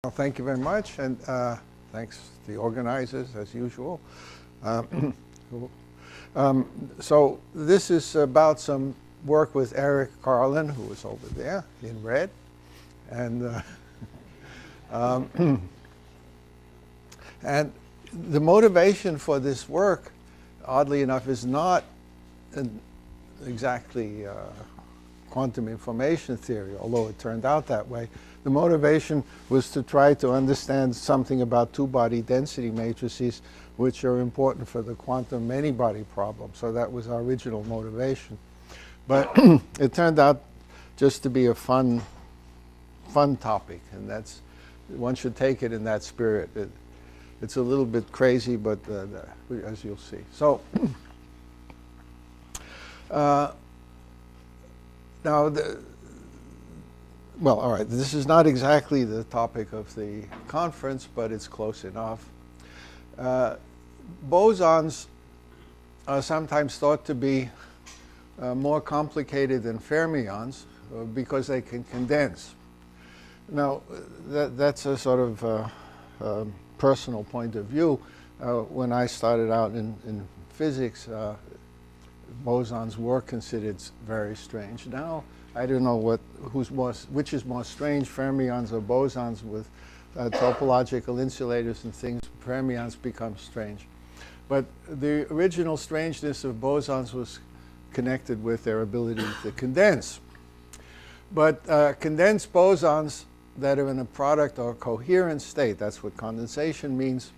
Well, thank you very much, and thanks to the organizers, as usual. So this is about some work with Eric Carlin, who is over there in red. And, and the motivation for this work, oddly enough, is not exactly quantum information theory, although it turned out that way. The motivation was to try to understand something about two-body density matrices, which are important for the quantum many-body problem. So that was our original motivation. But it turned out just to be a fun topic, and that's, one should take it in that spirit. It's a little bit crazy, but as you'll see. So now, well, all right, this is not exactly the topic of the conference, but it's close enough. Bosons are sometimes thought to be more complicated than fermions because they can condense. Now, that's a sort of personal point of view. When I started out in physics, bosons were considered very strange. Now, I don't know which is more strange, fermions or bosons. With topological insulators and things, fermions become strange. But the original strangeness of bosons was connected with their ability to condense. But condensed bosons that are in a product or coherent state, that's what condensation means,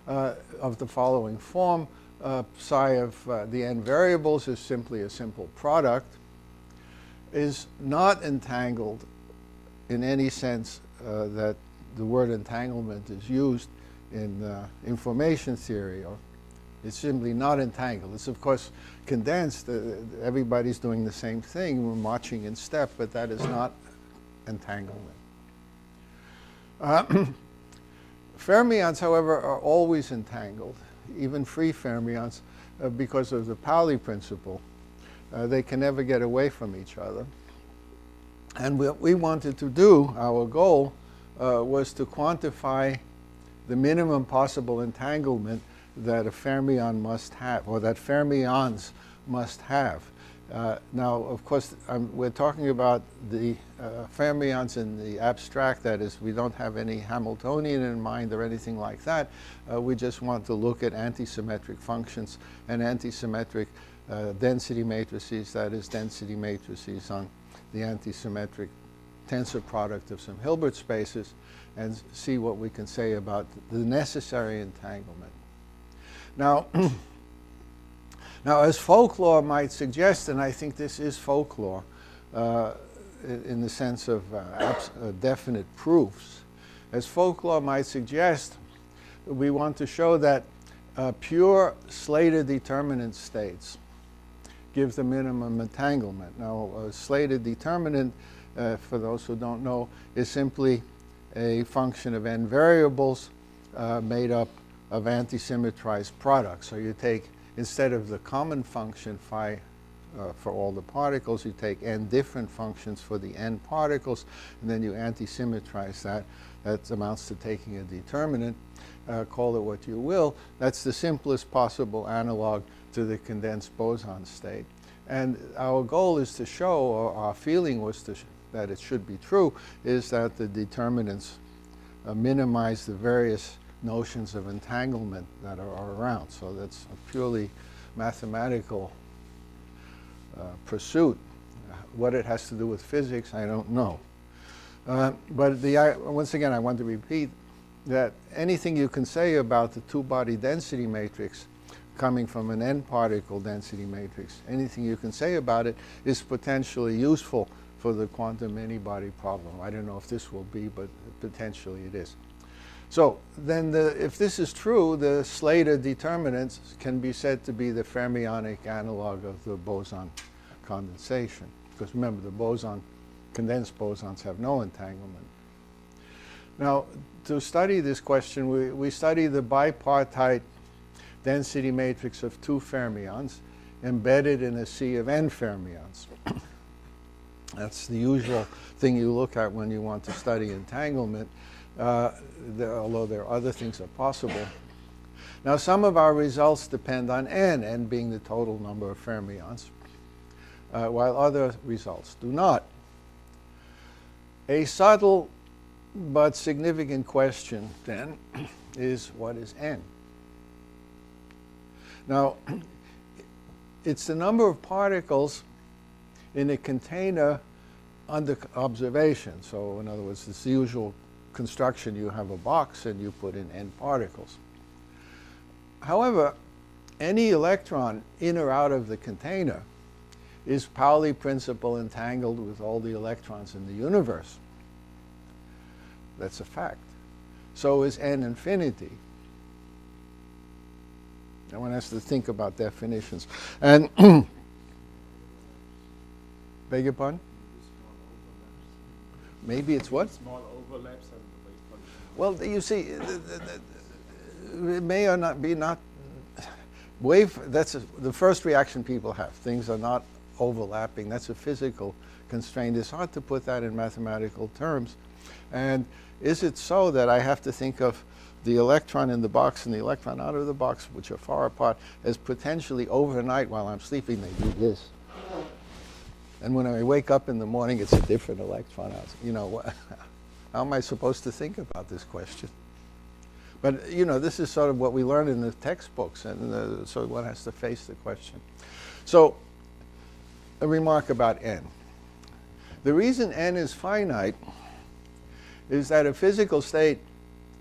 of the following form. Psi of the n variables is simply a simple product, is not entangled in any sense that the word entanglement is used in information theory. Or it's simply not entangled. It's, of course, condensed. Everybody's doing the same thing. We're marching in step, but that is not entanglement. Fermions, however, are always entangled, even free fermions, because of the Pauli principle. They can never get away from each other. And what we wanted to do, our goal, was to quantify the minimum possible entanglement that a fermion must have, or that fermions must have. Now, of course, we're talking about the fermions in the abstract. That is, we don't have any Hamiltonian in mind or anything like that. We just want to look at antisymmetric functions and antisymmetric density matrices, that is, density matrices on the antisymmetric tensor product of some Hilbert spaces, and see what we can say about the necessary entanglement. Now, now, as folklore might suggest, and I think this is folklore in the sense of definite proofs, as folklore might suggest, we want to show that pure Slater determinant states give the minimum entanglement. Now, a Slater determinant, for those who don't know, is simply a function of n variables made up of antisymmetrized products. So you take, instead of the common function phi for all the particles, you take n different functions for the n particles, and then you antisymmetrize that. That amounts to taking a determinant. Call it what you will. That's the simplest possible analog to the condensed boson state. And our goal is to show, or our feeling was that it should be true, is that the determinants minimize the various notions of entanglement that are around. So that's a purely mathematical pursuit. What it has to do with physics, I don't know. But once again, I want to repeat that anything you can say about the two-body density matrix coming from an n-particle density matrix, anything you can say about it is potentially useful for the quantum many-body problem. I don't know if this will be, but potentially it is. So then if this is true, the Slater determinants can be said to be the fermionic analog of the boson condensation. Because remember, the condensed bosons have no entanglement. Now, to study this question, we study the bipartite density matrix of two fermions embedded in a sea of n fermions. That's the usual thing you look at when you want to study entanglement. although there are other things that are possible. Now, some of our results depend on n being the total number of fermions, while other results do not. A subtle but significant question, then, is what is n? Now, it's the number of particles in a container under observation. So, in other words, it's the usual construction. You have a box and you put in n particles. However, any electron in or out of the container is Pauli principle entangled with all the electrons in the universe. That's a fact. So is n infinity. Now one has to think about definitions. And beg your pardon? Maybe it's what? Small overlaps and the wave function. Well, you see, it may or not be wave. That's the first reaction people have. Things are not overlapping. That's a physical constraint. It's hard to put that in mathematical terms. And is it so that I have to think of the electron in the box and the electron out of the box, which are far apart, as potentially overnight while I'm sleeping they do this? And when I wake up in the morning, it's a different electron out. You know, how am I supposed to think about this question? But, you know, this is sort of what we learn in the textbooks, and so one has to face the question. So, a remark about n. The reason n is finite is that a physical state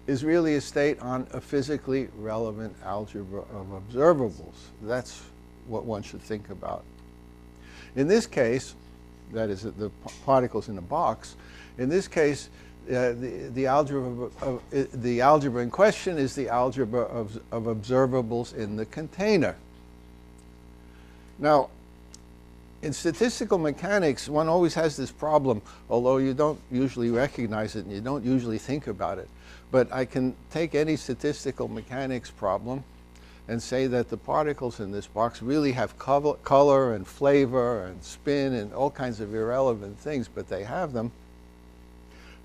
is really a state on a physically relevant algebra of observables. That's what one should think about. In this case, that is the particles in a box, in this case, the algebra in question is the algebra of observables in the container. Now, in statistical mechanics, one always has this problem, although you don't usually recognize it and you don't usually think about it. But I can take any statistical mechanics problem and say that the particles in this box really have color and flavor and spin and all kinds of irrelevant things, but they have them.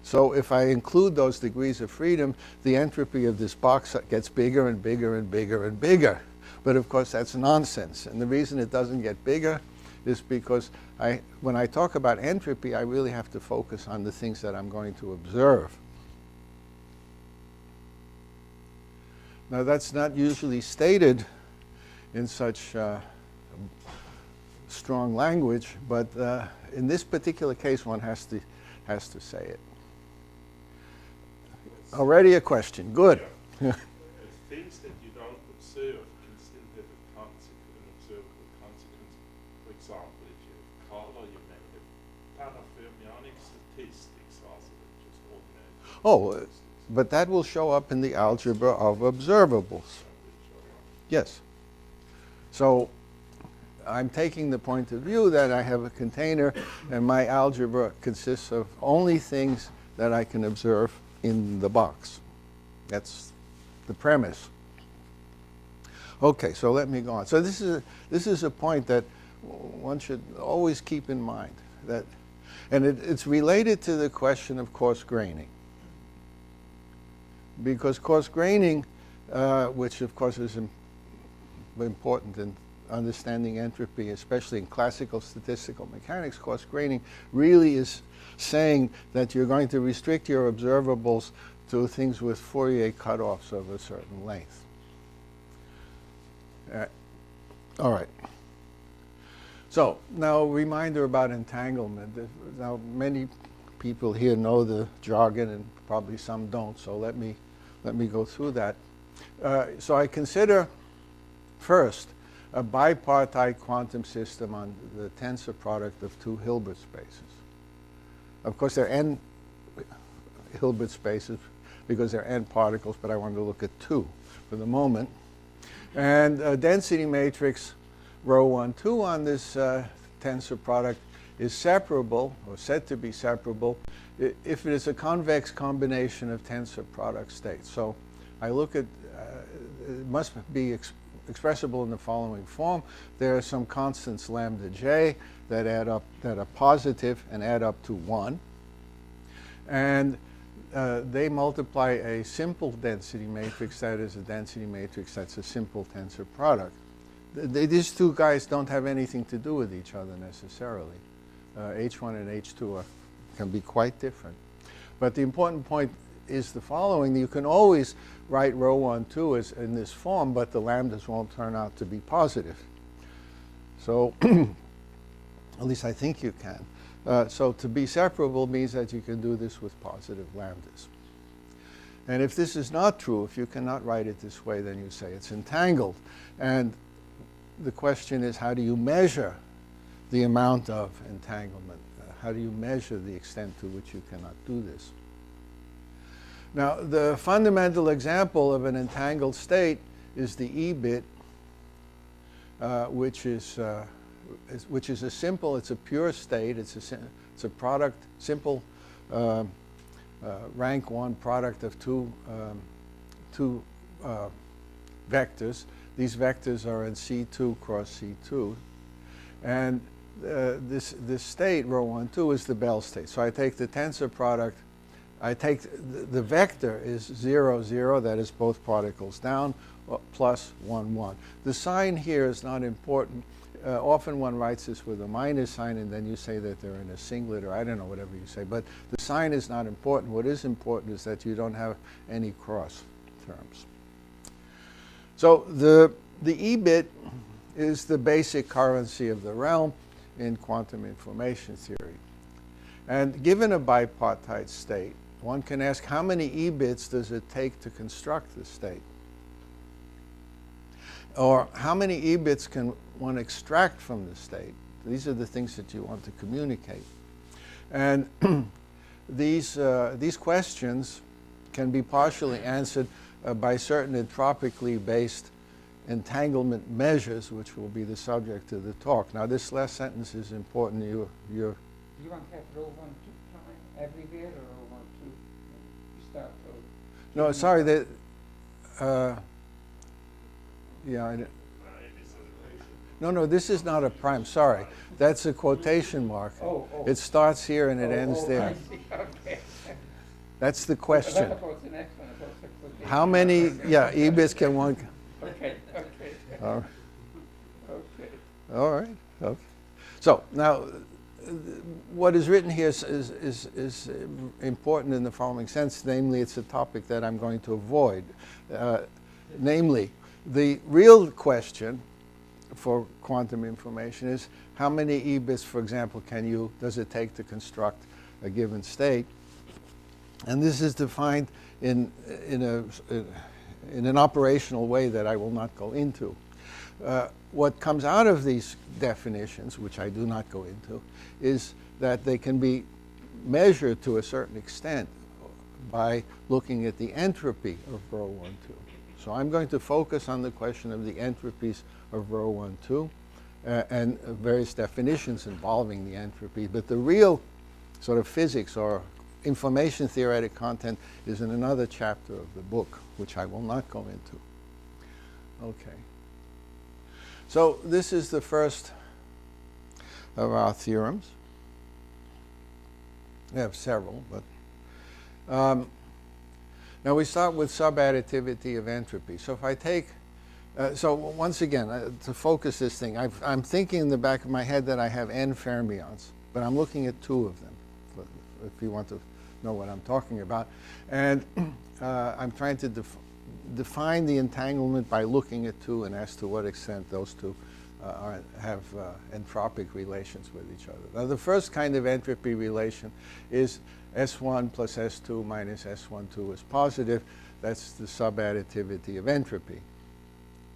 So if I include those degrees of freedom, the entropy of this box gets bigger and bigger and bigger and bigger. But of course, that's nonsense. And the reason it doesn't get bigger is because when I talk about entropy, I really have to focus on the things that I'm going to observe. Now, that's not usually stated in such strong language, but in this particular case, one has to say it. Already a question. Good. Yeah. Things that you don't observe can still have an observable consequence. For example, if you have color, you may have parafermionic statistics rather than just ordinary statistics. But that will show up in the algebra of observables. Yes. So I'm taking the point of view that I have a container and my algebra consists of only things that I can observe in the box. That's the premise. Okay, so let me go on. So this is a point that one should always keep in mind, that, and it's related to the question of coarse graining. Because coarse graining, which of course is important in understanding entropy, especially in classical statistical mechanics, coarse graining really is saying that you're going to restrict your observables to things with Fourier cutoffs of a certain length. All right. So now a reminder about entanglement. Now many people here know the jargon and probably some don't, so let me go through that. So I consider first a bipartite quantum system on the tensor product of two Hilbert spaces. Of course, there are n Hilbert spaces because there are n particles, but I want to look at two for the moment. And a density matrix rho 1, 2 on this tensor product is separable, or said to be separable, if it is a convex combination of tensor product states. So I look at, it must be expressible in the following form. There are some constants lambda j that add up, that are positive and add up to 1. And they multiply a simple density matrix that is a density matrix that's a simple tensor product. These two guys don't have anything to do with each other necessarily. H1 and H2 can be quite different. But the important point is the following. You can always write rho 1, 2 as in this form, but the lambdas won't turn out to be positive. So at least I think you can. So to be separable means that you can do this with positive lambdas. And if this is not true, if you cannot write it this way, then you say it's entangled. And the question is, how do you measure the amount of entanglement? How do you measure the extent to which you cannot do this? Now, the fundamental example of an entangled state is the E bit, which is a simple, it's a pure state, it's a product, simple rank 1 product of two vectors. These vectors are in C2 cross C2. And this state, rho 1, 2, is the Bell state. So I take the tensor product. I take the vector is 0, 0, that is both particles down, plus 1, 1. The sign here is not important. Often one writes this with a minus sign, and then you say that they're in a singlet, or I don't know, whatever you say. But the sign is not important. What is important is that you don't have any cross terms. So the E bit is the basic currency of the realm in quantum information theory. And given a bipartite state, one can ask, how many E bits does it take to construct the state? Or how many E bits can one extract from the state? These are the things that you want to communicate. And these questions can be partially answered by certain entropically based entanglement measures, which will be the subject of the talk. Now, this last sentence is important. You want to have rho 1, 2 prime everywhere, or rho 1, 2? You start to... No, sorry. Yeah. No, this is not a prime. Sorry. That's a quotation mark. Oh. It starts here and it ends there. I see. Okay. That's the question. What about the next one? About the quotation How many, mark? E bits can one... Okay. All right. Okay. All right. Okay. So now, what is written here is important in the following sense. Namely, it's a topic that I'm going to avoid. Namely, the real question for quantum information is how many E bits, for example, does it take to construct a given state? And this is defined in an operational way that I will not go into. What comes out of these definitions, which I do not go into, is that they can be measured to a certain extent by looking at the entropy of rho 1, 2. So I'm going to focus on the question of the entropies of rho 1, 2 and various definitions involving the entropy. But the real sort of physics or information theoretic content is in another chapter of the book, which I will not go into. Okay. So this is the first of our theorems. We have several, but now we start with subadditivity of entropy. So if I take, so once again, to focus this thing, I'm thinking in the back of my head that I have n fermions, but I'm looking at 2 of them, if you want to know what I'm talking about. And I'm trying to define the entanglement by looking at 2 and as to what extent those 2 have entropic relations with each other. Now, the first kind of entropy relation is S1 plus S2 minus S12 is positive. That's the subadditivity of entropy.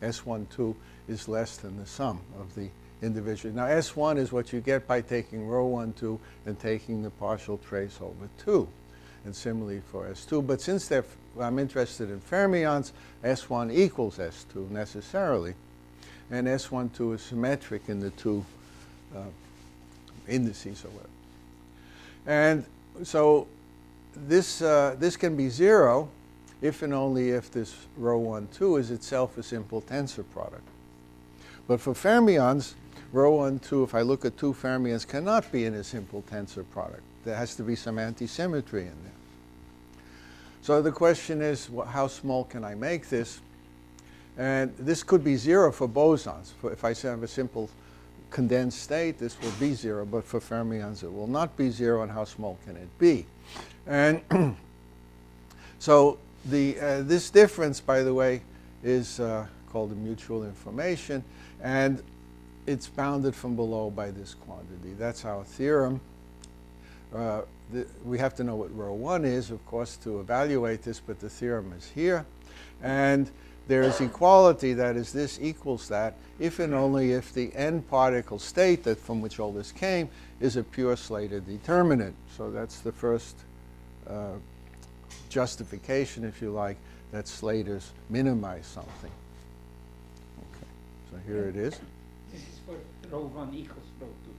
S12 is less than the sum of the individual. Now, S1 is what you get by taking rho 1, 2 and taking the partial trace over 2. And similarly for S2. But since I'm interested in fermions, S1 equals S2 necessarily. And S12 is symmetric in the 2 indices or whatever. And so this can be 0 if and only if this rho 1, 2 is itself a simple tensor product. But for fermions, rho 1, 2, if I look at 2 fermions, cannot be in a simple tensor product. There has to be some antisymmetry in there. So the question is, how small can I make this? And this could be 0 for bosons. If I have a simple condensed state, this will be 0, but for fermions it will not be 0, and how small can it be? And so this difference, by the way, is called the mutual information, and it's bounded from below by this quantity. That's our theorem. We have to know what rho 1 is, of course, to evaluate this, but the theorem is here. And there is equality, that is, this equals that, if and only if the n-particle state that from which all this came is a pure Slater determinant. So that's the first justification, if you like, that Slaters minimize something. Okay, so here it is. This is for rho 1 equals rho 2.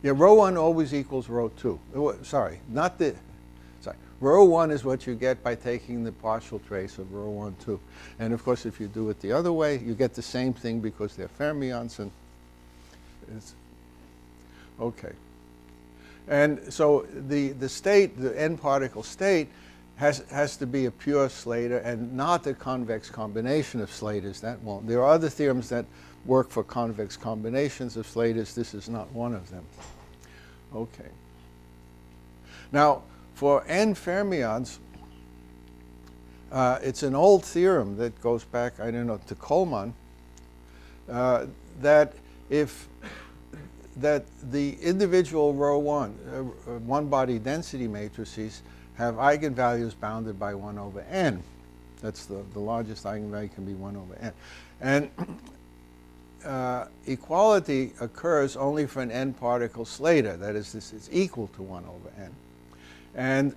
Yeah, rho 1 always equals rho 2. Sorry, not the... Sorry. Rho 1 is what you get by taking the partial trace of rho 1, 2. And of course, if you do it the other way, you get the same thing because they're fermions. And it's okay. And so the state, the n-particle state, has to be a pure Slater and not a convex combination of Slaters. That won't. There are other theorems that work for convex combinations of Slaters. This is not one of them. Okay. Now, for n fermions, it's an old theorem that goes back, I don't know, to Coleman, that the individual rho 1, one-body density matrices have eigenvalues bounded by 1 over n. That's the largest eigenvalue can be 1 over n. And equality occurs only for an n-particle Slater. That is, this is equal to 1 over n. And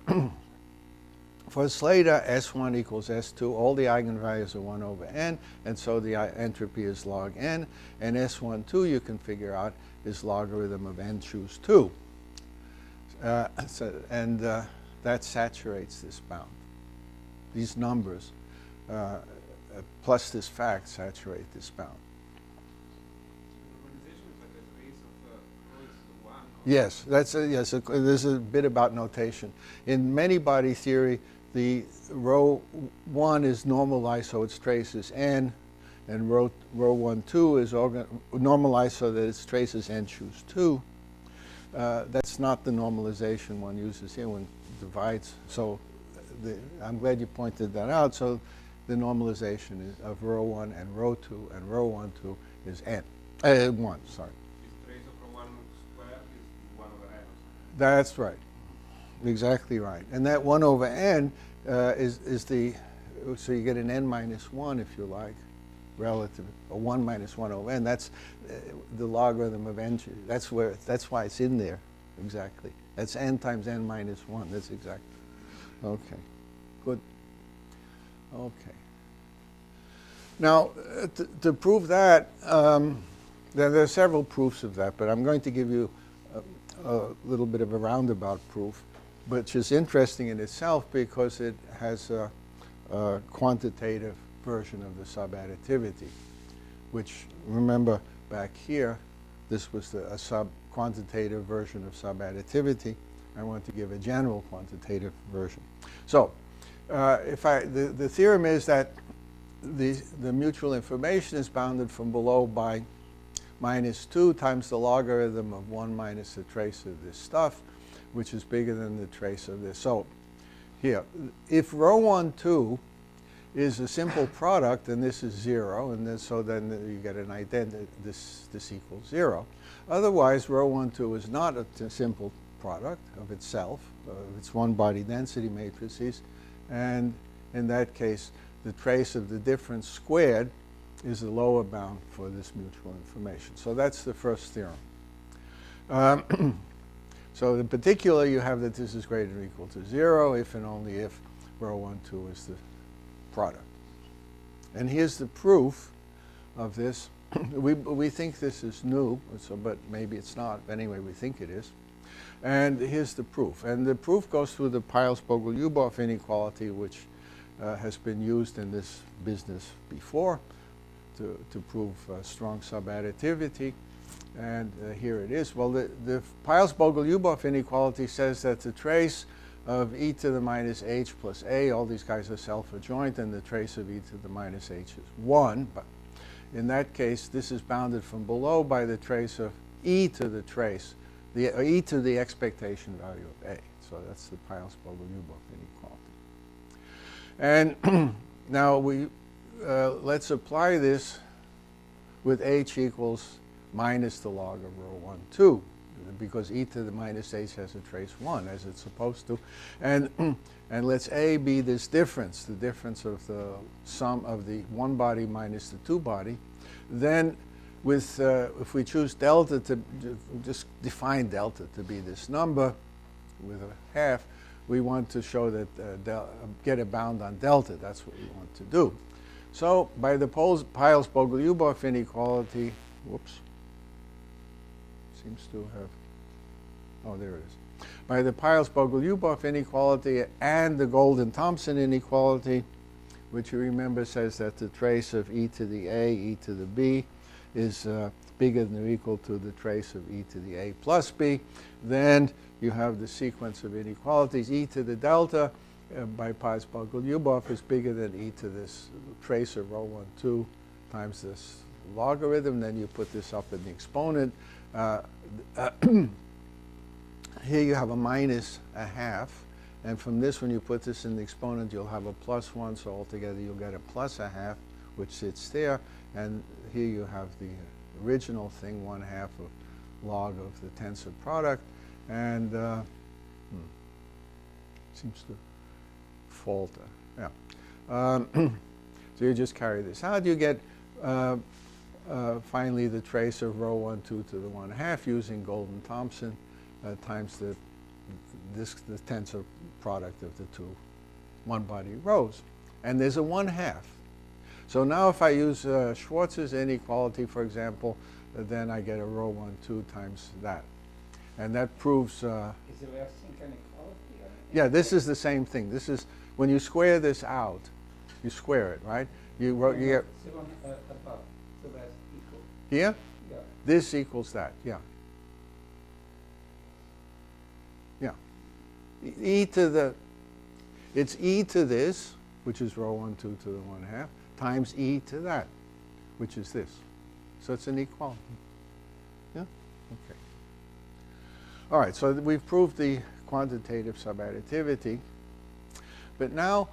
for Slater, S1 equals S2. All the eigenvalues are 1 over n, and so the entropy is log n. And S12, you can figure out, is logarithm of n choose 2. That saturates this bound. These numbers plus this fact saturate this bound. Yes, yes. There's a bit about notation. In many-body theory, the rho 1 is normalized so its trace is n, and rho 1, 2 is normalized so that its trace is n choose 2. That's not the normalization one uses here. One divides. So I'm glad you pointed that out. So the normalization is of rho 1 and rho 2, and rho 1, 2 is n. 1, sorry. That's right. Exactly right. And that 1 over n is the, so you get an n minus 1, if you like, relative, or 1 minus 1 over n. That's the logarithm of n. That's why it's in there, exactly. That's n times n minus 1. That's exactly. Okay. Good. Okay. Now, to prove that, there are several proofs of that, but I'm going to give you a little bit of a roundabout proof, which is interesting in itself because it has a quantitative version of the subadditivity, which, remember back here, this was a quantitative version of subadditivity. I want to give a general quantitative version. So the theorem is that the mutual information is bounded from below by minus 2 times the logarithm of 1 minus the trace of this stuff, which is bigger than the trace of this. So here, if rho 1, 2 is a simple product, and this is 0, and then, so then you get an identity, this equals 0. Otherwise, rho 1, 2 is not a simple product of itself. It's one-body density matrices, and in that case, the trace of the difference squared is the lower bound for this mutual information. So that's the first theorem. So in particular, you have that this is greater or equal to 0 if and only if rho 1, 2 is the product. And here's the proof of this. We think this is new, but maybe it's not. Anyway, we think it is. And here's the proof. And the proof goes through the Bogoliubov inequality, which has been used in this business before to prove strong subadditivity. And here it is. Well, the Bogoliubov inequality says that the trace of e to the minus h plus a. All these guys are self-adjoint, and the trace of e to the minus h is 1. But in that case, this is bounded from below by the trace of e to the trace, e to the expectation value of a. So that's the Piles-Bogoliubov inequality. And now let's apply this with h equals minus the log of rho 1, 2, because e to the minus h has a trace 1, as it's supposed to. And let's a be this difference, the difference of the sum of the one body minus the two body. Then with, if we choose delta to just define delta to be this number with a half, we want to show that get a bound on delta. That's what we want to do. So by the Piles-Bogoliubov inequality, whoops, seems to have, oh, there it is. By the Piles-Bogoliubov inequality and the Golden-Thompson inequality, which you remember says that the trace of e to the a, e to the b, is bigger than or equal to the trace of e to the a plus b, then you have the sequence of inequalities. E to the delta by Piles-Bogoliubov is bigger than e to this trace of rho 1, 2 times this logarithm. Then you put this up in the exponent. Here you have a minus a half. And from this, when you put this in the exponent, you'll have a plus 1. So altogether, you'll get a plus a half, which sits there. And here you have the original thing, 1/2 of log of the tensor product. And seems to falter. Yeah. So you just carry this out. You get finally the trace of rho 1, 2 to the 1/2 using Golden-Thompson times the tensor product of the two one-body rows. And there's a 1/2. So now if I use Schwarz's inequality, for example, then I get a rho 1, 2 times that. And that proves... Is the last thing inequality? Yeah, this is the same thing. This is, when you square this out, you square it, right? You get... The one above, so that's equal. Here? Yeah. This equals that, yeah. Yeah. E to the... It's e to this, which is rho 1, 2 to the 1/2, times e to that, which is this. So it's an equality. Yeah? Okay. All right, so we've proved the quantitative subadditivity. But now,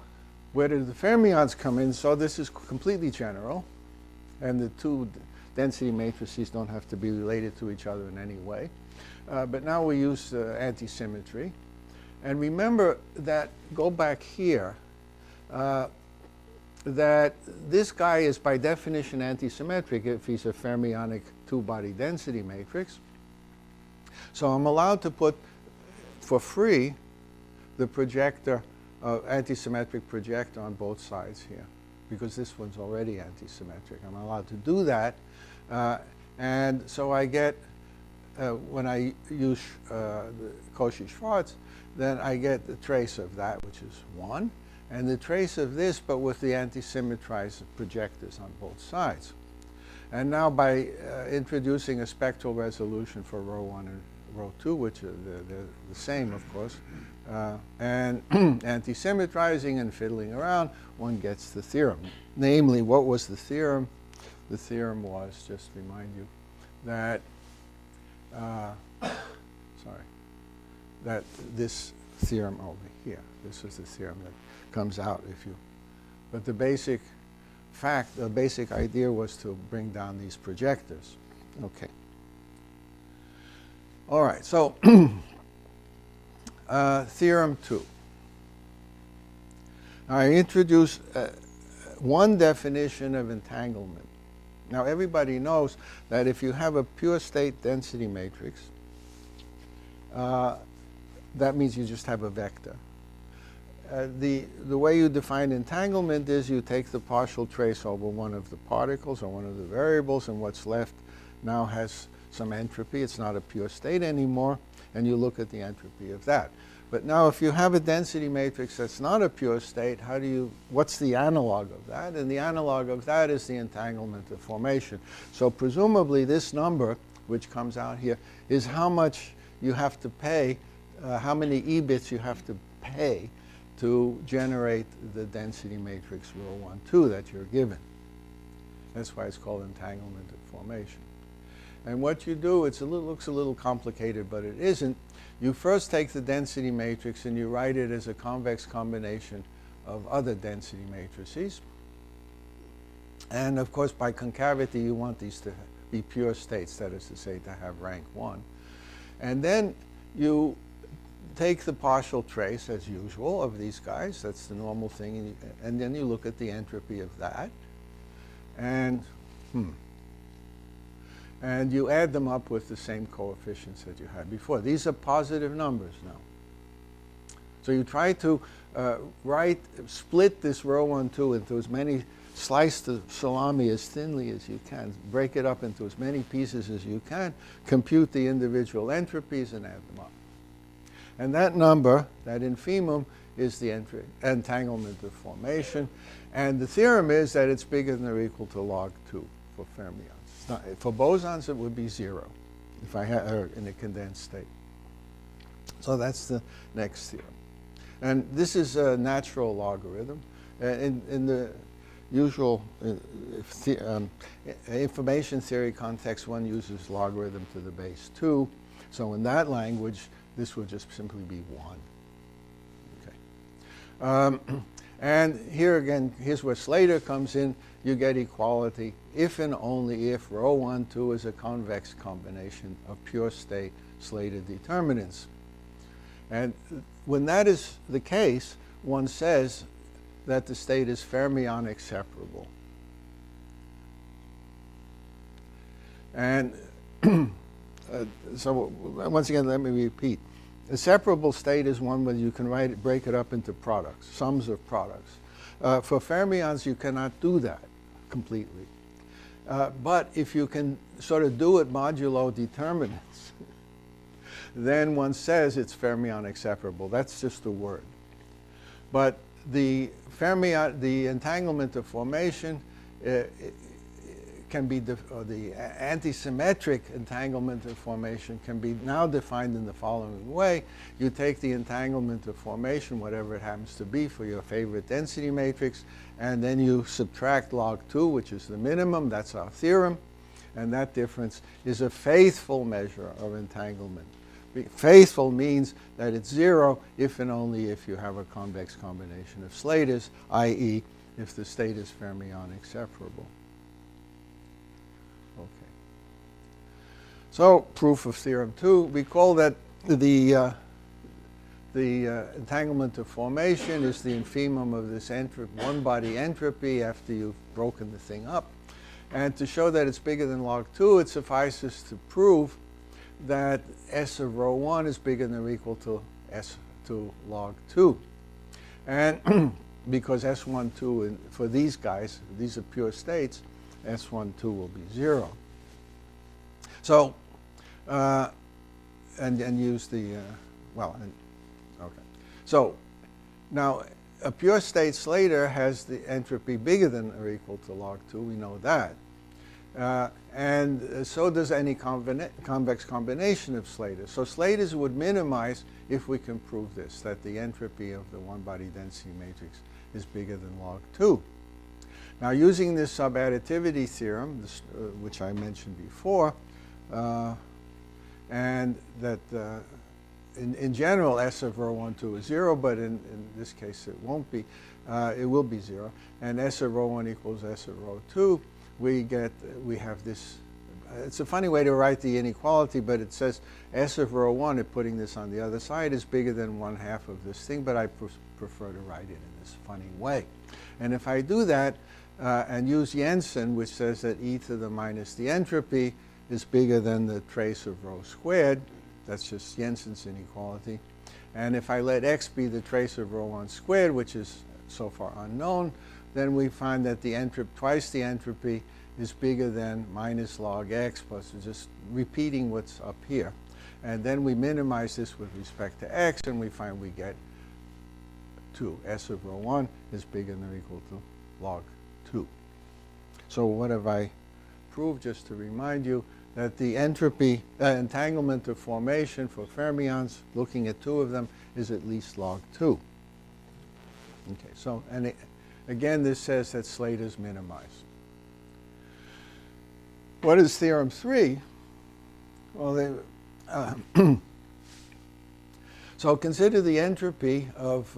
where do the fermions come in? So this is completely general, and the two density matrices don't have to be related to each other in any way. But now we use antisymmetry. And remember that, go back here, that this guy is by definition antisymmetric if he's a fermionic two-body density matrix. So I'm allowed to put, for free, the projector, antisymmetric projector on both sides here, because this one's already antisymmetric. I'm allowed to do that. And so I get, when I use the Cauchy-Schwarz, then I get the trace of that, which is 1, and the trace of this, but with the antisymmetrized projectors on both sides. And now by introducing a spectral resolution for rho 1 and rho 2, which are they're the same, of course, and antisymmetrizing and fiddling around, one gets the theorem. Namely, what was the theorem? The theorem was, just to remind you, that, that this theorem over here, this is the theorem that comes out if you, but the basic fact, the basic idea was to bring down these projectors. Okay. All right, so Theorem 2. I introduce one definition of entanglement. Now everybody knows that if you have a pure state density matrix, that means you just have a vector. The way you define entanglement is you take the partial trace over one of the particles or one of the variables, and what's left now has some entropy. It's not a pure state anymore, and you look at the entropy of that. But now if you have a density matrix that's not a pure state, what's the analog of that? And the analog of that is the entanglement of formation. So presumably this number, which comes out here, is how much you have to pay, how many E bits you have to pay to generate the density matrix rho 1, 2 that you're given. That's why it's called entanglement of formation. And what you do, looks a little complicated, but it isn't. You first take the density matrix and you write it as a convex combination of other density matrices. And of course, by concavity, you want these to be pure states, that is to say, to have rank 1. And then you take the partial trace, as usual, of these guys. That's the normal thing. And then you look at the entropy of that. And you add them up with the same coefficients that you had before. These are positive numbers now. So you try to split this rho 1, 2 into as many, slice the salami as thinly as you can, break it up into as many pieces as you can, compute the individual entropies and add them up. And that number, that infimum, is the entanglement of formation. And the theorem is that it's bigger than or equal to log 2 for fermions. For bosons, it would be 0 if I had in a condensed state. So that's the next theorem. And this is a natural logarithm. In the usual information theory context, one uses logarithm to the base 2. So in that language, this would just simply be 1. Okay. And here again, here's where Slater comes in. You get equality if and only if rho 1, 2 is a convex combination of pure state Slater determinants. And when that is the case, one says that the state is fermionic separable. And so once again, let me repeat. A separable state is one where you can break it up into products, sums of products. For fermions, you cannot do that completely. But if you can sort of do it modulo determinants, then one says it's fermionic separable. That's just a word. But the entanglement of formation can be, or the antisymmetric entanglement of formation can be now defined in the following way. You take the entanglement of formation, whatever it happens to be for your favorite density matrix, and then you subtract log 2, which is the minimum. That's our theorem. And that difference is a faithful measure of entanglement. Faithful means that it's 0 if and only if you have a convex combination of Slaters, i.e., if the state is fermionic separable. Okay. So, proof of theorem 2, we call that the entanglement of formation is the infimum of this one-body entropy after you've broken the thing up. And to show that it's bigger than log 2, it suffices to prove that S of rho 1 is bigger than or equal to S2 log 2. And because S1, 2, for these guys, these are pure states, S1, 2 will be 0. So, and use the, okay. So, now, a pure state Slater has the entropy bigger than or equal to log 2. We know that. And so does any convex combination of Slaters. So Slaters would minimize if we can prove this, that the entropy of the one-body density matrix is bigger than log 2. Now, using this subadditivity theorem, which I mentioned before, and that in general, S of rho 1, 2 is 0, but in this case it won't be. It will be 0. And S of rho 1 equals S of rho 2. We have this, it's a funny way to write the inequality, but it says S of rho 1, and putting this on the other side, is bigger than 1/2 of this thing, but I prefer to write it in this funny way. And if I do that and use Jensen, which says that e to the minus the entropy is bigger than the trace of rho squared, that's just Jensen's inequality. And if I let x be the trace of rho 1 squared, which is so far unknown, then we find that the twice the entropy is bigger than minus log x plus just repeating what's up here. And then we minimize this with respect to x, and we find we get 2. S of rho 1 is bigger than or equal to log 2. So what have I proved? Just to remind you that the entropy, entanglement of formation for fermions, looking at 2 of them, is at least log 2. Okay, so, and again, this says that Slater's minimize. What is Theorem 3? Well, so consider the entropy of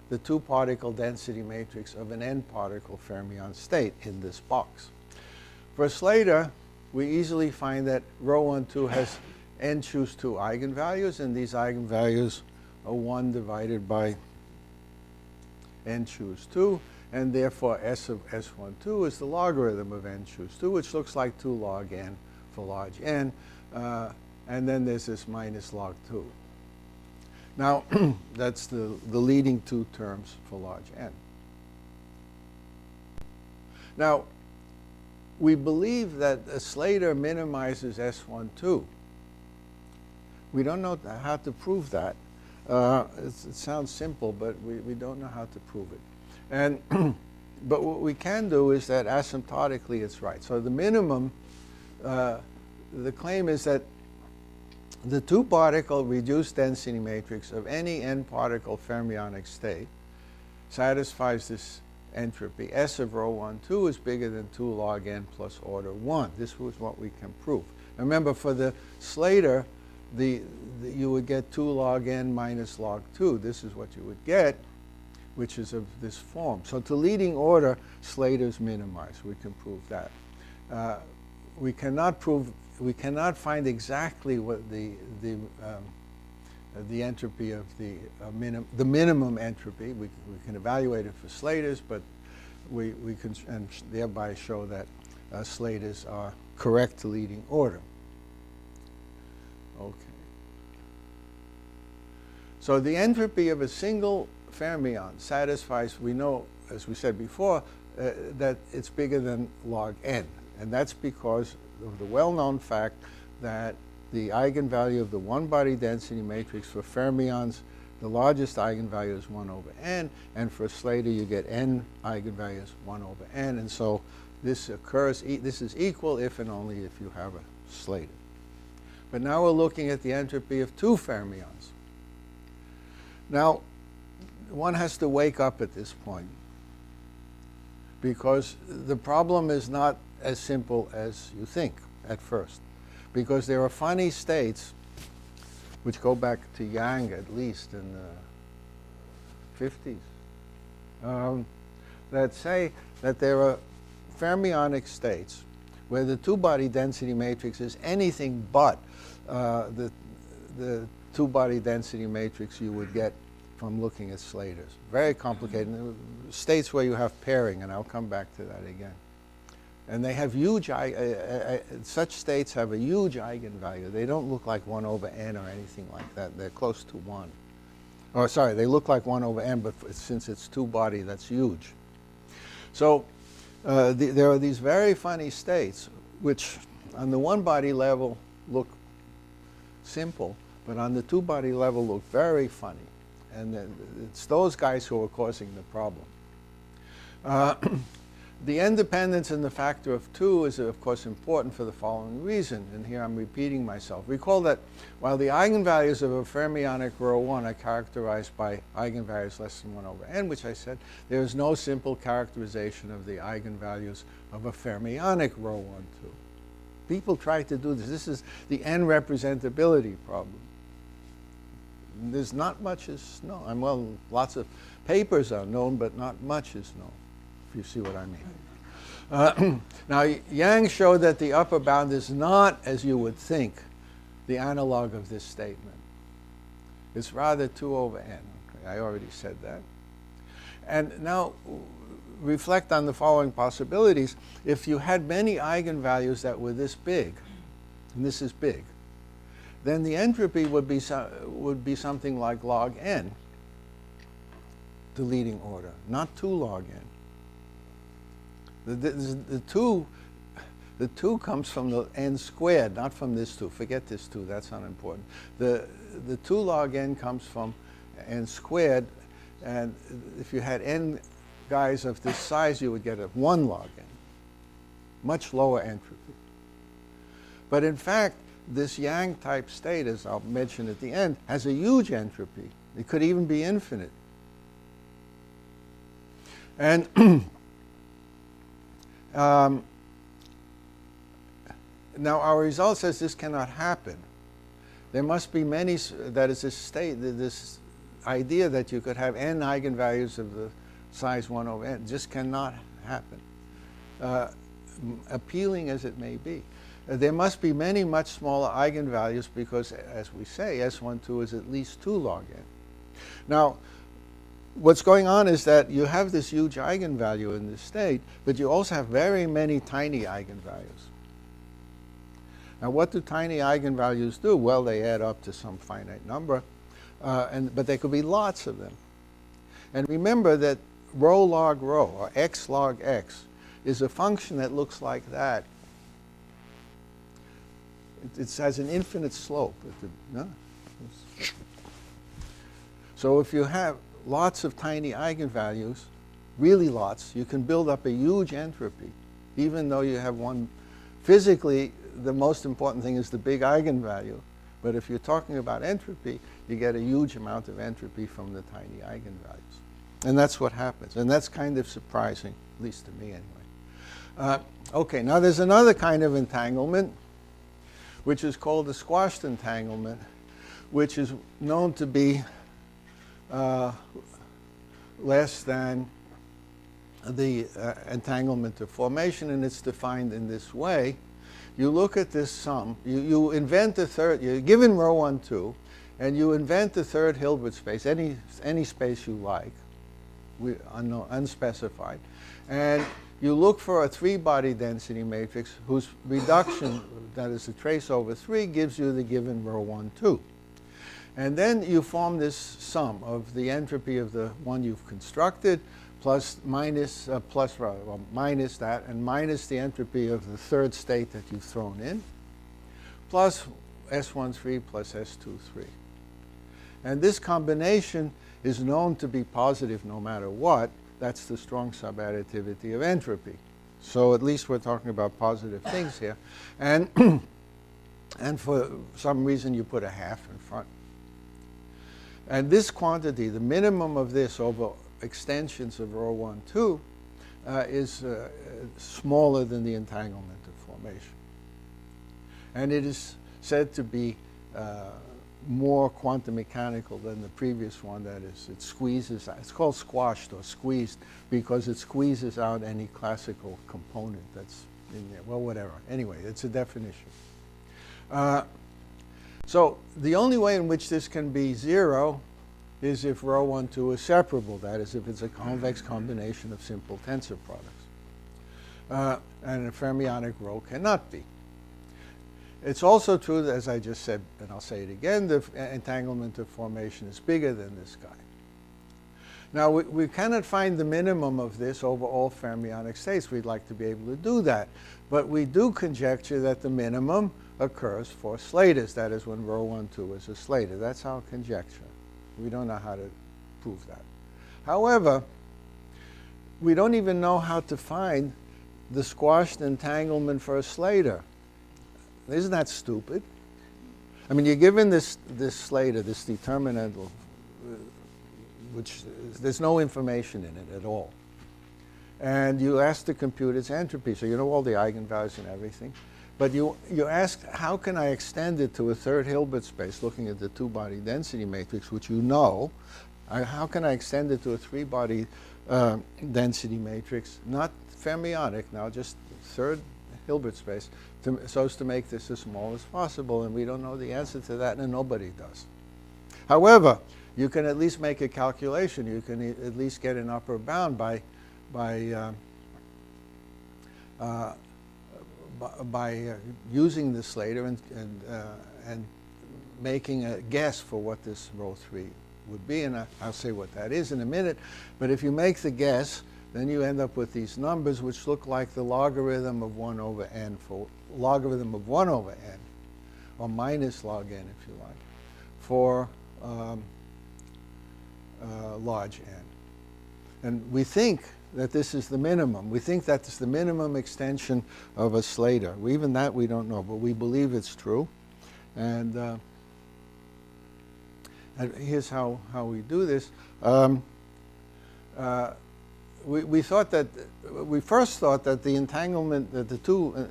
the two-particle density matrix of an n-particle fermion state in this box. For Slater, we easily find that rho 1, 2 has n choose 2 eigenvalues, and these eigenvalues are 1 divided by n choose 2, and therefore S of S12 is the logarithm of n choose 2, which looks like 2 log n for large n, and then there's this minus log 2. Now, that's the leading two terms for large n. Now, we believe that a Slater minimizes S12. We don't know how to prove that. It sounds simple, but we don't know how to prove it. And but what we can do is that asymptotically it's right. So the minimum, the claim is that the two-particle reduced density matrix of any n-particle fermionic state satisfies this entropy. S of rho 1, 2 is bigger than 2 log n plus order 1. This was what we can prove. Remember, for the Slater, you would get 2 log n minus log 2. This is what you would get, which is of this form. So to leading order, Slater's minimized. We can prove that. We cannot find exactly what the entropy of the minimum entropy. We can evaluate it for Slaters, but we can and thereby show that Slaters are correct to leading order. Okay. So the entropy of a single fermion satisfies, we know, as we said before, that it's bigger than log n. And that's because of the well-known fact that the eigenvalue of the one-body density matrix for fermions, the largest eigenvalue is 1 over n, and for Slater you get n eigenvalues 1 over n, and so this occurs, this is equal if and only if you have a Slater. But now we're looking at the entropy of two fermions. Now, one has to wake up at this point, because the problem is not as simple as you think at first, because there are funny states which go back to Yang at least in the 50s that say that there are fermionic states where the two-body density matrix is anything but the two-body density matrix you would get from looking at Slaters. Very complicated. States where you have pairing, and I'll come back to that again. And they have huge, such states have a huge eigenvalue. They don't look like 1 over n or anything like that. They're close to 1. Or sorry, they look like 1 over n, but since it's two-body, that's huge. So there are these very funny states, which on the one-body level look simple, but on the two-body level look very funny. And it's those guys who are causing the problem. The n-dependence in the factor of 2 is, of course, important for the following reason, and here I'm repeating myself. Recall that while the eigenvalues of a fermionic rho 1 are characterized by eigenvalues less than 1 over n, which I said, there is no simple characterization of the eigenvalues of a fermionic rho 1, 2. People try to do this. This is the n-representability problem. There's not much is known. Well, lots of papers are known, but not much is known, if you see what I mean. Now, Yang showed that the upper bound is not, as you would think, the analog of this statement. It's rather 2 over n. Okay, I already said that. And now, reflect on the following possibilities. If you had many eigenvalues that were this big, and this is big, then the entropy would be something like log n, the leading order, not 2 log n. The 2 comes from the n squared, not from this 2. Forget this 2, that's unimportant. The 2 log n comes from n squared, and if you had n guys of this size, you would get a 1 log n, much lower entropy. But in fact, this Yang type state, as I'll mention at the end, has a huge entropy, It could even be infinite. And now our result says this cannot happen. There must be many, that is this state, this idea that you could have n eigenvalues of the size 1 over n just cannot happen, appealing as it may be. There must be many much smaller eigenvalues because, as we say, S12 is at least 2 log n. Now, what's going on is that you have this huge eigenvalue in this state, but you also have very many tiny eigenvalues. Now, what do tiny eigenvalues do? Well, they add up to some finite number, but there could be lots of them. And remember that rho log rho, or x log x, is a function that looks like that. It has an infinite slope. No? So if you have lots of tiny eigenvalues, really lots, you can build up a huge entropy, even though you have one. Physically, the most important thing is the big eigenvalue. But if you're talking about entropy, you get a huge amount of entropy from the tiny eigenvalues. And that's what happens. And that's kind of surprising, at least to me anyway. Okay, now there's another kind of entanglement, which is called the squashed entanglement, which is known to be less than the entanglement of formation, and it's defined in this way. You look at this sum, you invent a third, you're given rho 1, 2, and you invent a third Hilbert space, any space you like, unspecified, and you look for a 3-body density matrix whose reduction, that is the trace over 3, gives you the given rho 1, 2. And then you form this sum of the entropy of the one you've constructed minus that, and minus the entropy of the third state that you've thrown in, plus S13 plus S23. And this combination is known to be positive no matter what. That's the strong subadditivity of entropy. So at least we're talking about positive things here. And, and for some reason you put a half in front. And this quantity, the minimum of this over extensions of rho 1, 2, is smaller than the entanglement of formation. And it is said to be more quantum mechanical than the previous one. That is, it squeezes out. It's called squashed or squeezed because it squeezes out any classical component that's in there. Well, whatever. Anyway, it's a definition. So the only way in which this can be 0 is if rho 1, 2 is separable. That is, if it's a convex combination of simple tensor products. And a fermionic rho cannot be. It's also true that, as I just said, and I'll say it again, the entanglement of formation is bigger than this guy. Now, we cannot find the minimum of this over all fermionic states. We'd like to be able to do that. But we do conjecture that the minimum occurs for Slaters. That is, when rho 1, 2 is a Slater. That's our conjecture. We don't know how to prove that. However, we don't even know how to find the squashed entanglement for a Slater. Isn't that stupid? I mean, you're given this Slater, this determinant, which there's no information in it at all. And you ask to compute its entropy, so you know all the eigenvalues and everything. But you ask, how can I extend it to a third Hilbert space, looking at the 2-body density matrix, which you know. How can I extend it to a 3-body density matrix, not fermionic now, just third Hilbert space, so as to make this as small as possible? And we don't know the answer to that, and nobody does. However, you can at least make a calculation. You can at least get an upper bound by using the Slater and making a guess for what this rho 3 would be. And I'll say what that is in a minute. But if you make the guess, then you end up with these numbers which look like the logarithm of 1 over n, for logarithm of 1 over n, or minus log n if you like, for large n. And we think that this is the minimum. We think that it's the minimum extension of a Slater. Even that we don't know, but we believe it's true. And And here's how we do this. We first thought that the entanglement, that the two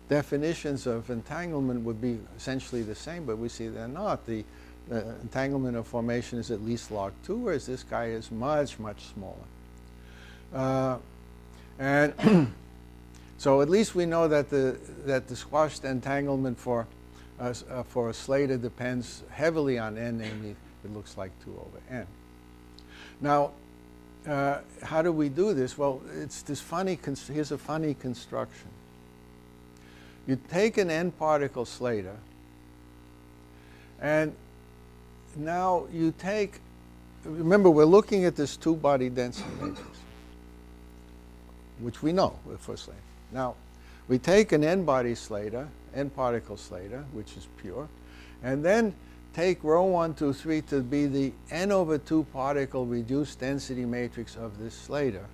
definitions of entanglement would be essentially the same, but we see they're not. The entanglement of formation is at least log 2, whereas this guy is much, much smaller. And so at least we know that the squashed entanglement for a Slater depends heavily on n, namely it looks like 2 over n. Now, how do we do this? Well, it's this funny, here's a funny construction. You take an n-particle Slater, and now you take, remember we're looking at this two-body density matrix, which we know for Slater. Now, we take an n-body Slater, n-particle Slater, which is pure, and then take rho 1, 2, 3 to be the n over 2 particle reduced density matrix of this Slater.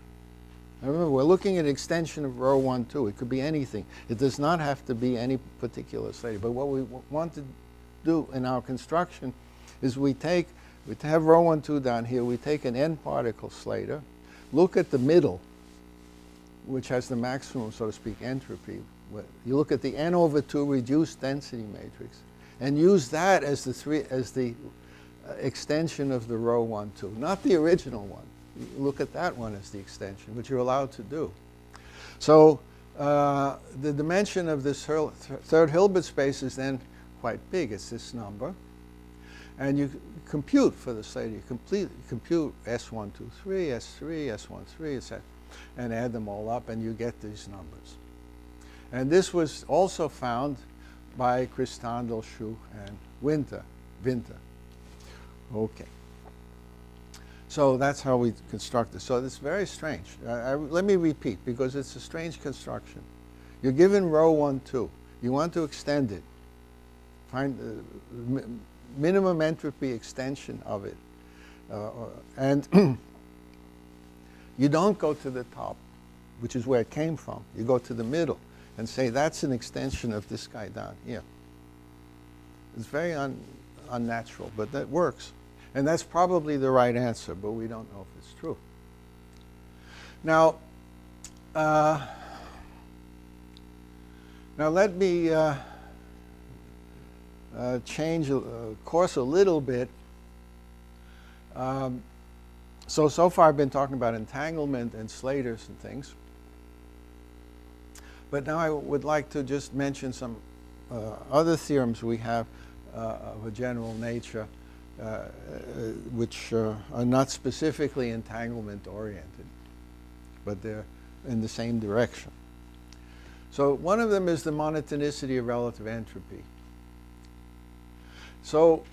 Now remember, we're looking at extension of rho 1, 2. It could be anything. It does not have to be any particular Slater. But what we want to do in our construction is we have rho 1, 2 down here. We take an n-particle Slater, look at the middle, which has the maximum, so to speak, entropy. You look at the n over 2 reduced density matrix, and use that as the extension of the rho 1, 2, not the original one. You look at that one as the extension, which you're allowed to do. So the dimension of this third Hilbert space is then quite big. It's this number. And you compute for the Slater. You compute S1, 2, 3, S3, S1, 3, etc., and add them all up, and you get these numbers. And this was also found by Christandl, Schuh, and Winter. Okay. So that's how we construct this. So it's very strange. Let me repeat, because it's a strange construction. You're given rho 1, 2. You want to extend it. Find the minimum entropy extension of it. And you don't go to the top, which is where it came from. You go to the middle and say that's an extension of this guy down here. It's very unnatural, but that works. And that's probably the right answer, but we don't know if it's true. Now, let me change course a little bit. So far I've been talking about entanglement and Slaters and things. But now I would like to just mention some other theorems we have of a general nature, which are not specifically entanglement oriented, but they're in the same direction. So one of them is the monotonicity of relative entropy. So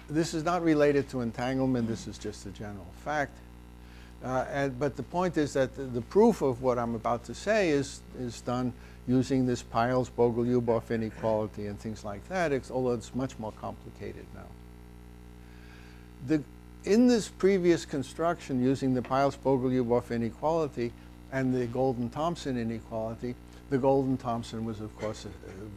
this is not related to entanglement. This is just a general fact. But the point is that the proof of what I'm about to say is done using this Piles Bogoliubov inequality and things like that, although it's much more complicated now. In this previous construction using the Piles Bogoliubov inequality and the Golden-Thompson inequality, the Golden-Thompson was, of course,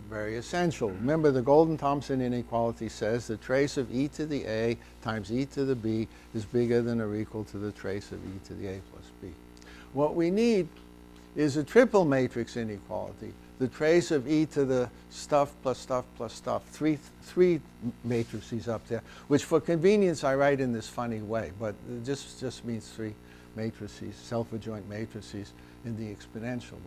very essential. Remember, the Golden-Thompson inequality says the trace of e to the a times e to the b is bigger than or equal to the trace of e to the a plus b. What we need is a triple matrix inequality, the trace of e to the stuff plus stuff plus stuff, three matrices up there, which for convenience I write in this funny way, but it just means 3 matrices, self-adjoint matrices in the exponential.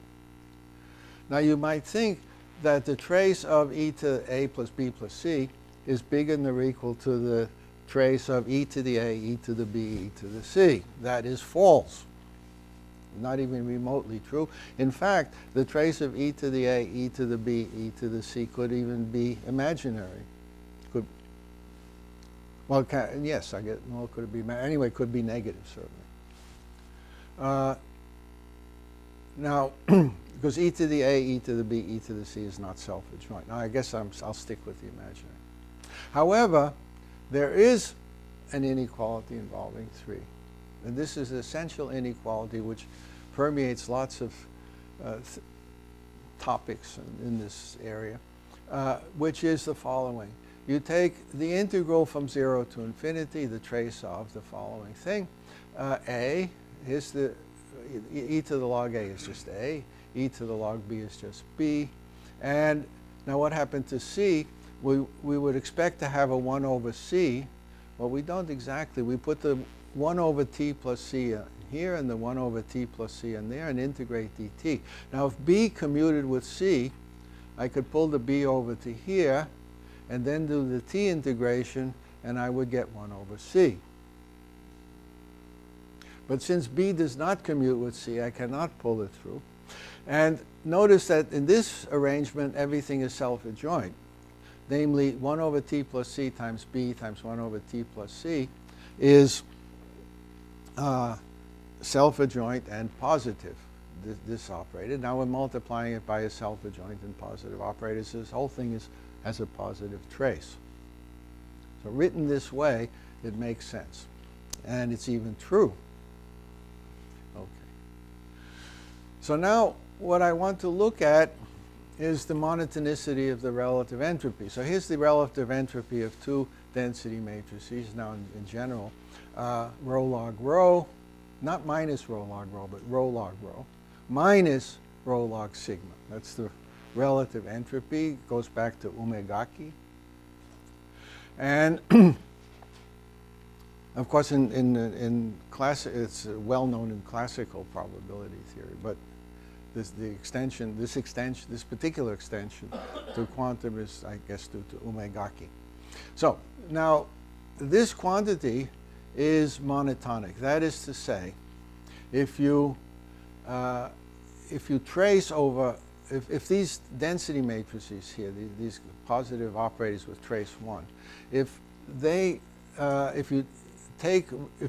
Now you might think that the trace of e to a plus b plus c is bigger than or equal to the trace of e to the a, e to the b, e to the c. That is false. Not even remotely true. In fact, the trace of e to the a, e to the b, e to the c could even be imaginary. Could, well, yes, I guess, well, could it be, anyway, it could be negative, certainly. Now, because e to the a, e to the b, e to the c is not self-adjoint. Now, I guess I'll stick with the imaginary. However, there is an inequality involving 3. And this is an essential inequality which permeates lots of topics in this area, which is the following. you take the integral from 0 to infinity, the trace of the following thing. A, here's the, e to the log A is just A, e to the log B is just B. And now what happened to C? We would expect to have a 1 over C. Well, we don't exactly. We put the 1 over t plus c in here and the 1 over t plus c in there and integrate dt. Now, if b commuted with c, I could pull the b over to here and then do the t integration, and I would get 1 over c. But since b does not commute with c, I cannot pull it through. And notice that in this arrangement, everything is self-adjoint. Namely, 1 over t plus c times b times 1 over t plus c is self-adjoint and positive, this operator. Now we're multiplying it by a self-adjoint and positive operator, so this whole thing has a positive trace. So written this way, it makes sense. And it's even true. Okay. So now what I want to look at is the monotonicity of the relative entropy. So here's the relative entropy of two density matrices, now in general. Rho log rho, not minus rho log rho, but rho log rho, minus rho log sigma. That's the relative entropy. It goes back to Umegaki. And of course, in it's well known in classical probability theory, but this particular extension to quantum is, I guess, due to Umegaki. So now, this quantity is monotonic. That is to say, if you trace over, if these density matrices here, these positive operators with trace 1, if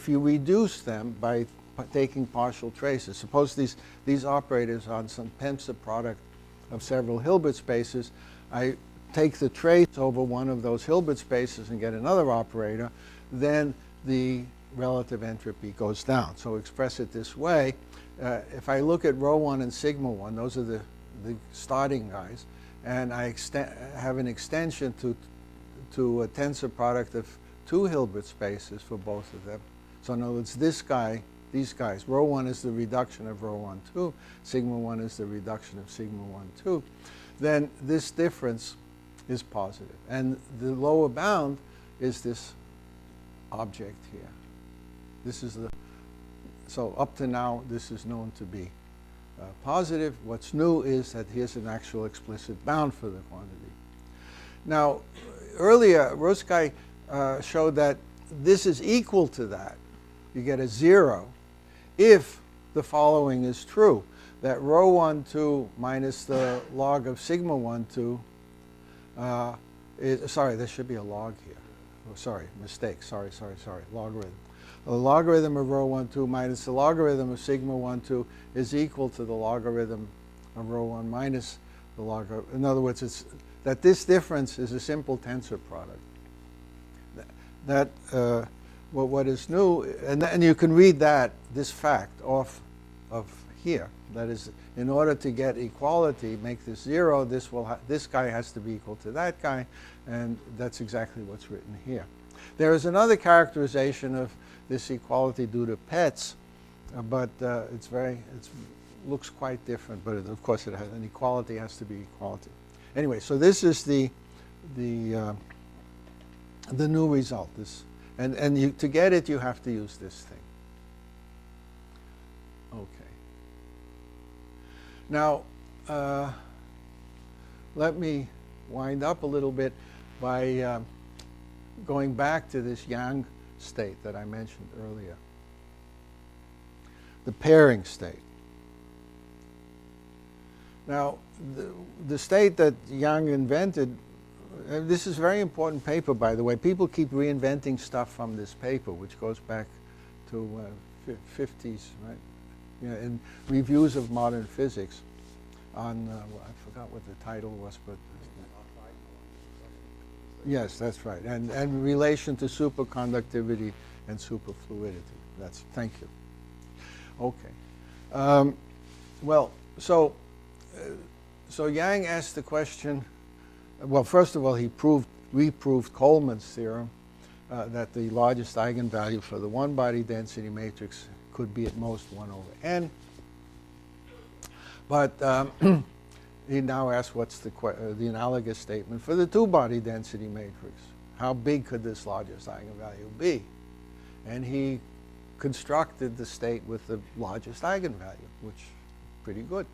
you reduce them by taking partial traces, suppose these operators on some tensor product of several Hilbert spaces, I take the trace over one of those Hilbert spaces and get another operator, then the relative entropy goes down. So express it this way. If I look at rho 1 and sigma 1, those are the starting guys, and I have an extension to a tensor product of two Hilbert spaces for both of them. So in other words, these guys, rho 1 is the reduction of rho 1, 2, sigma 1 is the reduction of sigma 1, 2, then this difference is positive. And the lower bound is this object here. This is so up to now, this is known to be positive. What's new is that here's an actual explicit bound for the quantity. Now, earlier, Ruskay showed that this is equal to that. You get a 0 if the following is true, that rho 1, 2 minus the log of sigma 1, 2 sorry, there should be a log here. Oh, sorry, mistake. Sorry. Logarithm. The logarithm of rho 1, 2 minus the logarithm of sigma 1, 2 is equal to the logarithm of rho 1 minus the logarithm. In other words, it's that this difference is a simple tensor product. What is new, and you can read this fact off of here. That is, in order to get equality, make this 0, this guy has to be equal to that guy, and that's exactly what's written here. There is another characterization of this equality due to Petz, but it looks quite different. But of course, an equality has to be equality. Anyway, so this is the new result. And to get it, you have to use this thing. Okay. Now, let me wind up a little bit by going back to this Yang state that I mentioned earlier, the pairing state. Now, the state that Yang invented, this is a very important paper, by the way. People keep reinventing stuff from this paper, which goes back to 50s, right? You know, in Reviews of Modern Physics on, I forgot what the title was, but yes, that's right. And relation to superconductivity and superfluidity. Thank you. Okay. Well, so Yang asked the question, well, first of all, he proved we proved Coleman's theorem that the largest eigenvalue for the one-body density matrix could be at most 1 over n. But he now asks what's the analogous statement for the two-body density matrix. How big could this largest eigenvalue be? And he constructed the state with the largest eigenvalue, which is pretty good.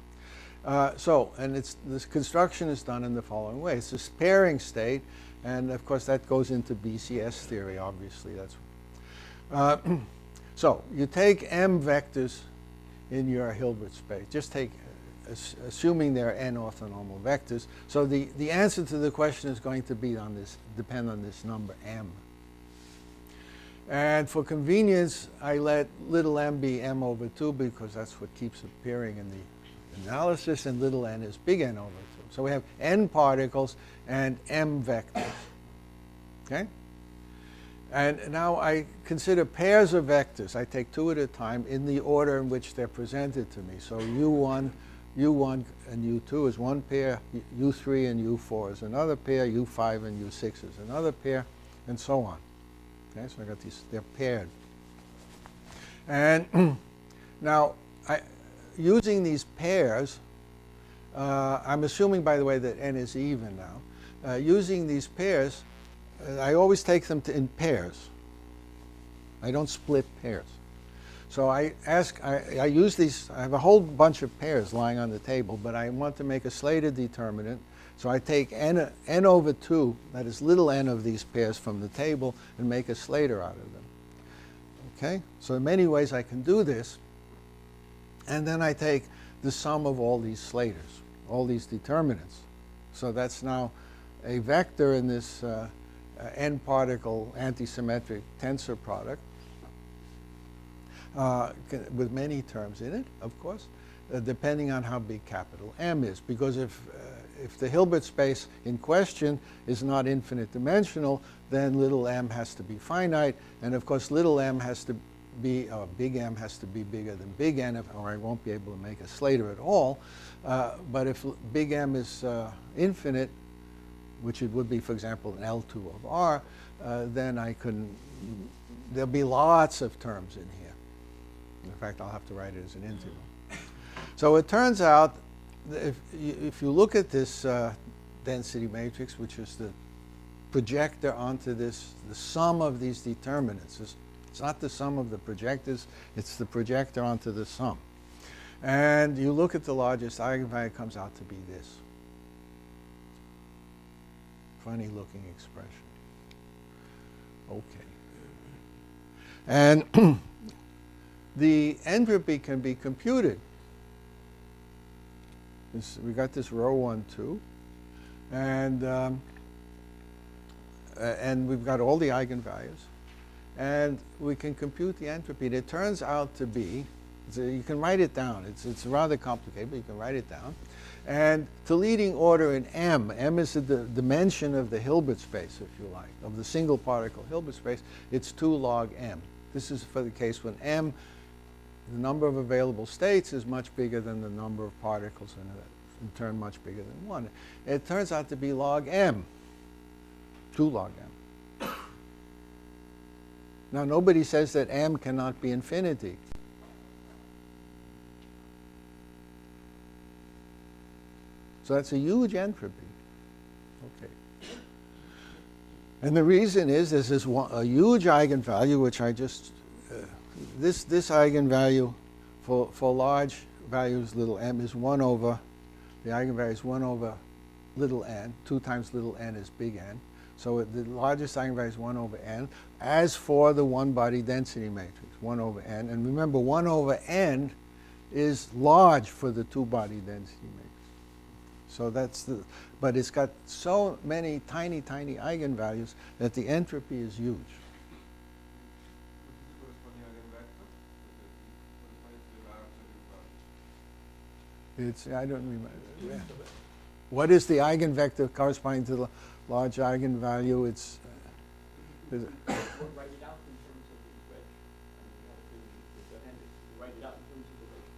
And this construction is done in the following way. It's this pairing state, and of course that goes into BCS theory, obviously. So you take m vectors in your Hilbert space. Just take, assuming they're n orthonormal vectors. So the answer to the question is going to be depend on this number m. And for convenience, I let little m be m over 2 because that's what keeps appearing in the analysis, and little n is big N over 2. So we have n particles and m vectors. Okay? And now I consider pairs of vectors. I take two at a time in the order in which they're presented to me. So U1 and U2 is one pair, U3 and U4 is another pair, U5 and U6 is another pair, and so on. Okay, so I got these, they're paired. And now, using these pairs, I'm assuming, by the way, that n is even now. Using these pairs, I always take them in pairs. I don't split pairs. So I use these, I have a whole bunch of pairs lying on the table, but I want to make a slated determinant. So I take n over 2, that is little n of these pairs from the table, and make a slater out of them. Okay? So in many ways I can do this. And then I take the sum of all these slaters, all these determinants. So that's now a vector in this n-particle antisymmetric tensor product with many terms in it, of course, depending on how big capital M is. Because if the Hilbert space in question is not infinite dimensional, then little m has to be finite. And of course, little m has to be, big M has to be bigger than big N, or I won't be able to make a slater at all. But if big M is infinite, which it would be, for example, an L2 of R, then there'll be lots of terms in here. In fact, I'll have to write it as an integral. So it turns out, that if you look at this density matrix, which is the projector onto this, the sum of these determinants, it's not the sum of the projectors, it's the projector onto the sum. And you look at the largest eigenvalue, it comes out to be this. Funny looking expression. Okay. And the entropy can be computed. We got this rho 1, 2. And we've got all the eigenvalues. And we can compute the entropy. And it turns out to be, you can write it down. It's rather complicated, but you can write it down. And the leading order in M is the dimension of the Hilbert space, if you like, of the single particle Hilbert space. It's 2 log M. This is for the case when M, the number of available states, is much bigger than the number of particles, and in turn much bigger than 1. It turns out to be log M, 2 log M. Now, nobody says that M cannot be infinity. So that's a huge entropy. Okay. And the reason is this is a huge eigenvalue, which I just, this eigenvalue for large values, little m, is 1 over, the eigenvalue is 1 over little n. 2 times little n is big N. So the largest eigenvalue is 1 over n. As for the one-body density matrix, 1 over n. And remember, 1 over n is large for the two-body density matrix. So that's but it's got so many tiny, tiny eigenvalues that the entropy is huge. I don't remember. Yeah. What is the eigenvector corresponding to the large eigenvalue? It's Write it out in terms of the wedge. Write it out in terms of the wedge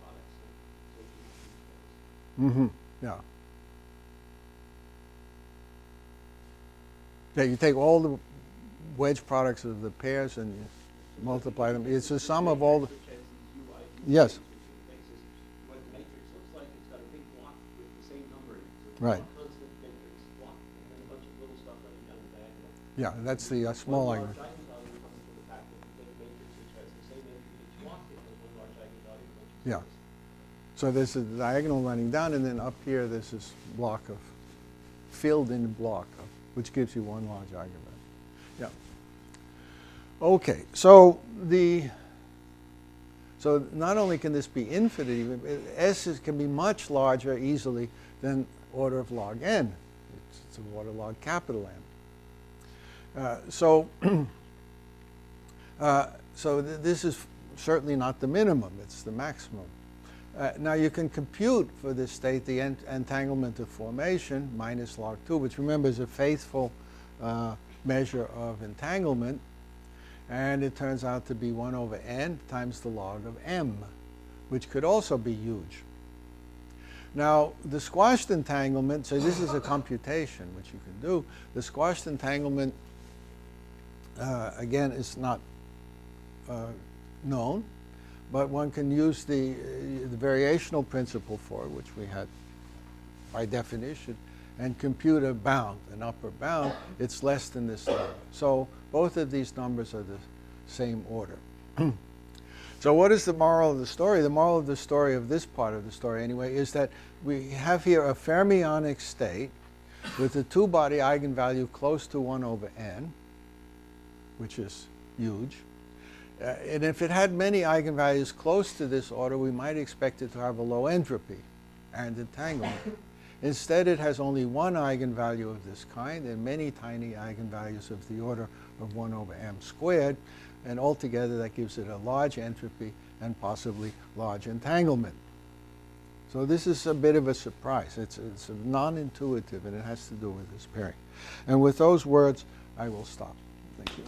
products. yeah. Yeah, you take all the wedge products of the pairs and you multiply them. It's the sum of all the... Which has these UI Yes. bases. What the matrix looks like, it's got a big block with the same number in it. So it's Right. a constant matrix block, and then a bunch of little stuff running down the diagonal. Yeah, that's the small One eigenvalue. large eigenvalue comes from the fact that you take a matrix which has the same entry in each block, it has one large eigenvalue and a bunch of Yeah. zeros. So there's a diagonal running down, and then up here there's this block of filled-in block, which gives you one large eigenvalue. Yeah. Okay, so not only can this be infinite, can be much larger easily than order of log n. It's of order log capital N. So this is certainly not the minimum; it's the maximum. Now you can compute for this state the entanglement of formation minus log 2, which remember is a faithful measure of entanglement, and it turns out to be 1 over n times the log of m, which could also be huge. Now the squashed entanglement, so this is a computation which you can do. The squashed entanglement again is not known, but one can use the variational principle for it, which we had by definition, and compute a bound, an upper bound. It's less than this number. So both of these numbers are the same order. So what is the moral of the story? The moral of the story, of this part of the story anyway, is that we have here a fermionic state with a two-body eigenvalue close to 1 over n, which is huge. And if it had many eigenvalues close to this order, we might expect it to have a low entropy and entanglement. Instead, it has only one eigenvalue of this kind and many tiny eigenvalues of the order of 1 over m squared. And altogether, that gives it a large entropy and possibly large entanglement. So this is a bit of a surprise. It's non-intuitive, and it has to do with this pairing. And with those words, I will stop. Thank you.